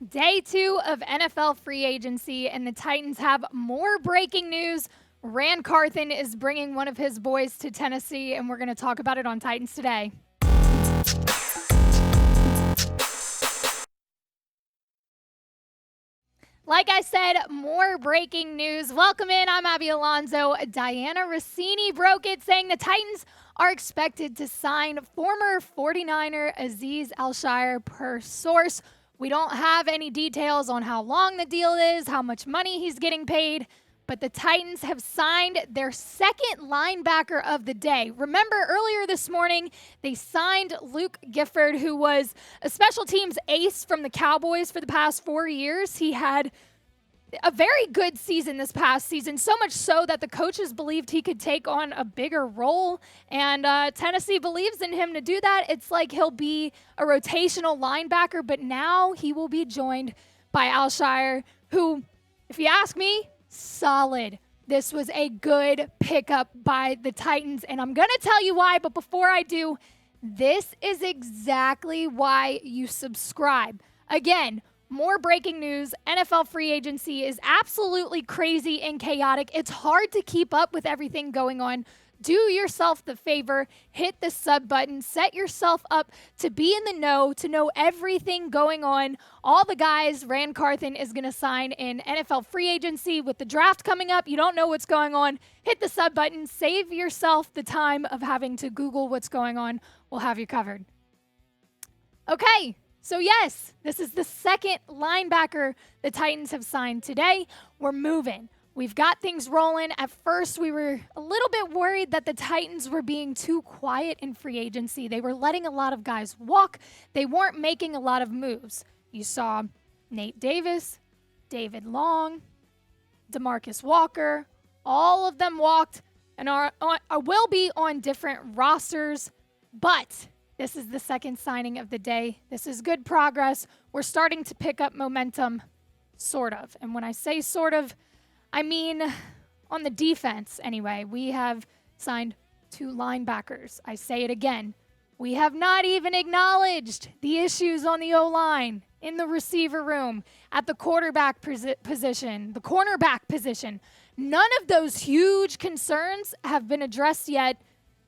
Day 2 of NFL free agency, and the Titans have more breaking news. Ran Carthon is bringing one of his boys to Tennessee, and we're going to talk about it on Titans Today. Like I said, more breaking news. Welcome in. I'm Abby Alonzo. Diana Rossini broke it, saying the Titans are expected to sign former 49er Azeez Al-Shaair per source. We don't have any details on how long the deal is, how much money he's getting paid, but the Titans have signed their second linebacker of the day. Remember, earlier this morning, they signed Luke Gifford, who was a special teams ace from the Cowboys for the past 4 years. He had a very good season this past season, so much so that the coaches believed he could take on a bigger role, and Tennessee believes in him to do that. It's like he'll be a rotational linebacker, but now he will be joined by Al-Shaair, who, if you ask me, solid. This was a good pickup by the Titans, and I'm going to tell you why, but before I do, this is exactly why you subscribe. Again, more breaking news. NFL free agency is absolutely crazy and chaotic. It's hard to keep up with everything going on. Do yourself the favor, hit the sub button, set yourself up to be in the know, to know everything going on. All the guys Ran Carthon is going to sign in NFL free agency. With the draft coming up, you don't know what's going on. Hit the sub button. Save yourself the time of having to Google what's going on. We'll have you covered. Okay. So yes, this is the second linebacker the Titans have signed today. We're moving. We've got things rolling. At first, we were a little bit worried that the Titans were being too quiet in free agency. They were letting a lot of guys walk. They weren't making a lot of moves. You saw Nate Davis, David Long, DeMarcus Walker. All of them walked and will be on different rosters, but this is the second signing of the day. This is good progress. We're starting to pick up momentum, sort of. And when I say sort of, I mean on the defense anyway. We have signed 2 linebackers. I say it again. We have not even acknowledged the issues on the O-line, in the receiver room, at the quarterback position, the cornerback position. None of those huge concerns have been addressed yet,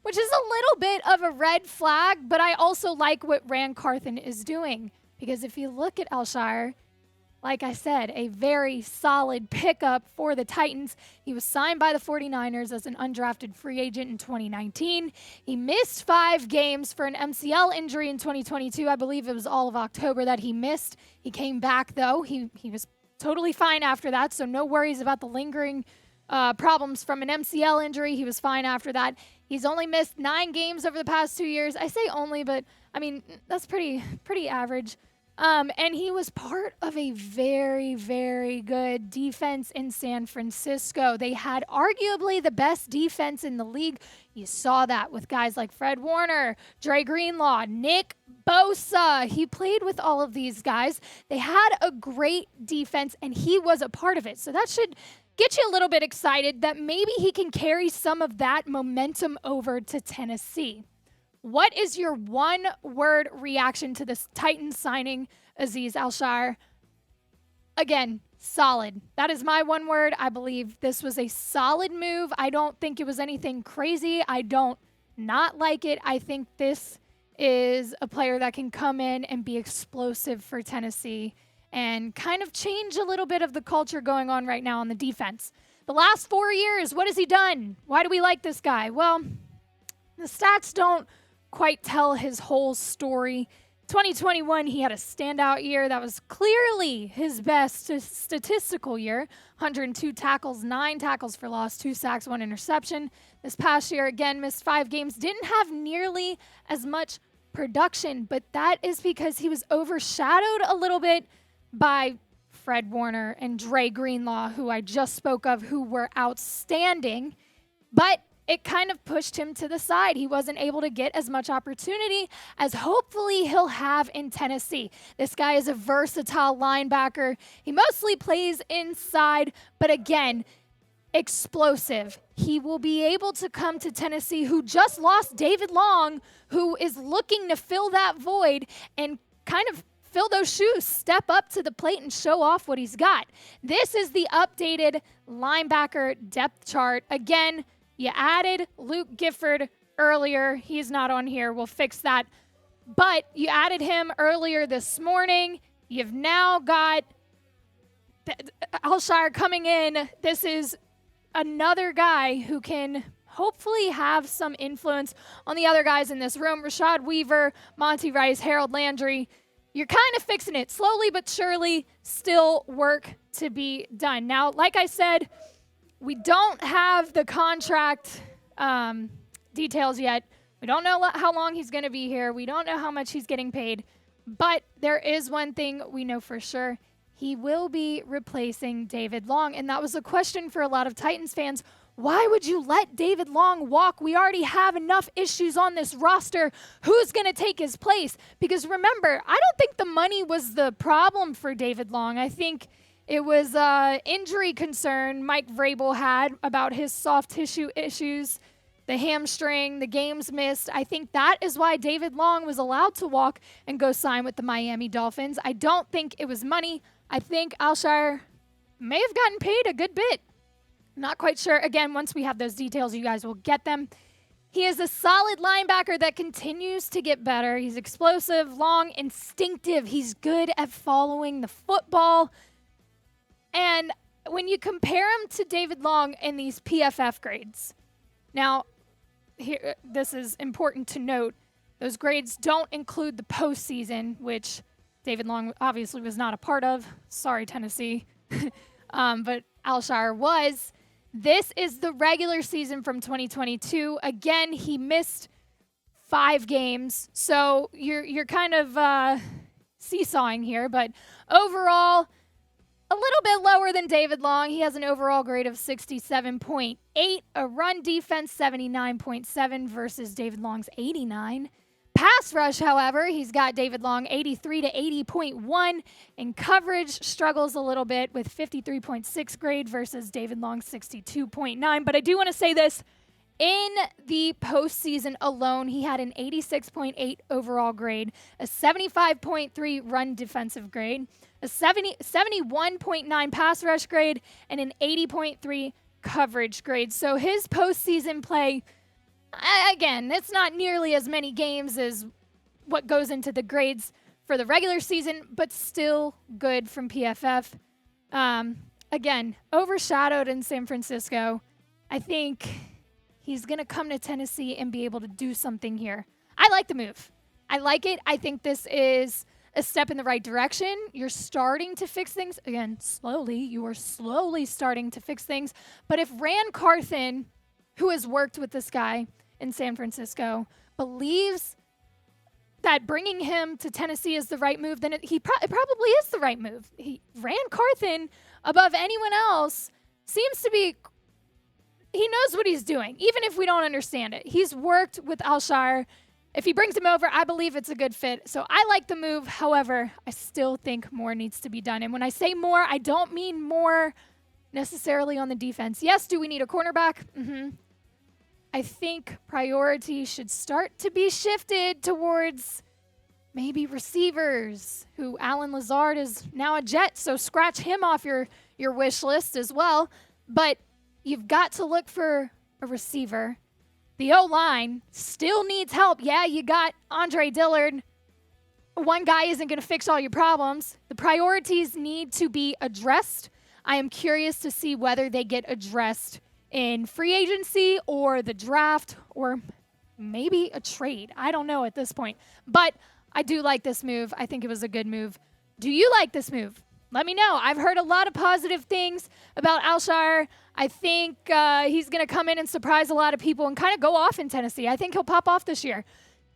which is a little bit of a red flag, but I also like what Ran Carthon is doing. Because if you look at Al-Shaair, like I said, a very solid pickup for the Titans. He was signed by the 49ers as an undrafted free agent in 2019. He missed 5 games for an MCL injury in 2022. I believe it was all of October that he missed. He came back, though. He was totally fine after that, so no worries about the lingering problems from an MCL injury. He was fine after that. He's only missed 9 games over the past 2 years. I say only, but I mean, that's pretty average. And he was part of a very, very good defense in San Francisco. They had arguably the best defense in the league. You saw that with guys like Fred Warner, Dre Greenlaw, Nick Bosa. He played with all of these guys. They had a great defense, and he was a part of it. So that should get you a little bit excited that maybe he can carry some of that momentum over to Tennessee. What is your one-word reaction to this Titans signing Azeez Al-Shaair? Again, solid. That is my one word. I believe this was a solid move. I don't think it was anything crazy. I don't not like it. I think this is a player that can come in and be explosive for Tennessee and kind of change a little bit of the culture going on right now on the defense. The last 4 years, what has he done? Why do we like this guy? Well, the stats don't quite tell his whole story. 2021, he had a standout year. That was clearly his best statistical year. 102 tackles, 9 tackles for loss, 2 sacks, 1 interception. This past year, again, missed 5 games. Didn't have nearly as much production, but that is because he was overshadowed a little bit by Fred Warner and Dre Greenlaw, who I just spoke of, who were outstanding, but it kind of pushed him to the side. He wasn't able to get as much opportunity as hopefully he'll have in Tennessee. This guy is a versatile linebacker. He mostly plays inside, but again, explosive. He will be able to come to Tennessee, who just lost David Long, who is looking to fill that void and kind of fill those shoes, step up to the plate and show off what he's got. This is the updated linebacker depth chart. Again, you added Luke Gifford earlier. He's not on here. We'll fix that. But you added him earlier this morning. You've now got Al-Shaair coming in. This is another guy who can hopefully have some influence on the other guys in this room. Rashad Weaver, Monty Rice, Harold Landry. You're kind of fixing it slowly but surely. Still work to be done. Now, like I said, we don't have the contract details yet. We don't know how long he's going to be here. We don't know how much he's getting paid. But there is one thing we know for sure. He will be replacing David Long. And that was a question for a lot of Titans fans. Why would you let David Long walk? We already have enough issues on this roster. Who's going to take his place? Because remember, I don't think the money was the problem for David Long. I think it was injury concern Mike Vrabel had about his soft tissue issues, the hamstring, the games missed. I think that is why David Long was allowed to walk and go sign with the Miami Dolphins. I don't think it was money. I think Al-Shaair may have gotten paid a good bit. Not quite sure. Again, once we have those details, you guys will get them. He is a solid linebacker that continues to get better. He's explosive, long, instinctive. He's good at following the football. And when you compare him to David Long in these PFF grades, now, here, this is important to note. Those grades don't include the postseason, which David Long obviously was not a part of. Sorry, Tennessee. But Al-Shaair was. This is the regular season from 2022. Again, he missed 5 games. So you're kind of seesawing here. But overall, a little bit lower than David Long. He has an overall grade of 67.8, a run defense 79.7 versus David Long's 89. Pass rush, however, he's got David Long 83 to 80.1, and coverage struggles a little bit with 53.6 grade versus David Long's 62.9. But I do want to say this. In the postseason alone, he had an 86.8 overall grade, a 75.3 run defensive grade, a 71.9 pass rush grade, and an 80.3 coverage grade. So his postseason play, again, it's not nearly as many games as what goes into the grades for the regular season, but still good from PFF. Again, overshadowed in San Francisco. I think he's going to come to Tennessee and be able to do something here. I like the move. I like it. I think this is a step in the right direction. You're starting to fix things. Again, slowly. You are slowly starting to fix things. But if Ran Carthen, who has worked with this guy in San Francisco, believes that bringing him to Tennessee is the right move, then it probably is the right move. Ran Carthen, above anyone else, seems to be... He knows what he's doing, even if we don't understand it. He's worked with Al-Shaair. If he brings him over, I believe it's a good fit. So I like the move. However, I still think more needs to be done. And when I say more, I don't mean more necessarily on the defense. Yes, do we need a cornerback? I think priority should start to be shifted towards maybe receivers, who Alan Lazard is now a Jet, so scratch him off your wish list as well. But you've got to look for a receiver. The O-line still needs help. Yeah, you got Andre Dillard. One guy isn't going to fix all your problems. The priorities need to be addressed. I am curious to see whether they get addressed in free agency or the draft or maybe a trade. I don't know at this point. But I do like this move. I think it was a good move. Do you like this move? Let me know. I've heard a lot of positive things about Al-Shaair. I think he's going to come in and surprise a lot of people and kind of go off in Tennessee. I think he'll pop off this year.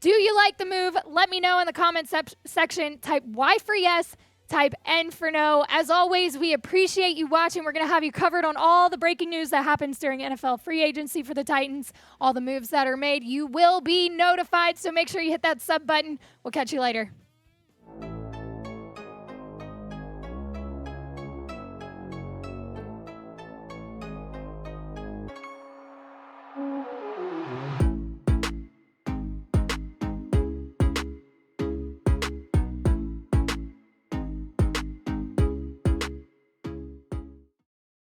Do you like the move? Let me know in the comment section. Type Y for yes. Type N for no. As always, we appreciate you watching. We're going to have you covered on all the breaking news that happens during NFL free agency for the Titans. All the moves that are made, you will be notified. So make sure you hit that sub button. We'll catch you later.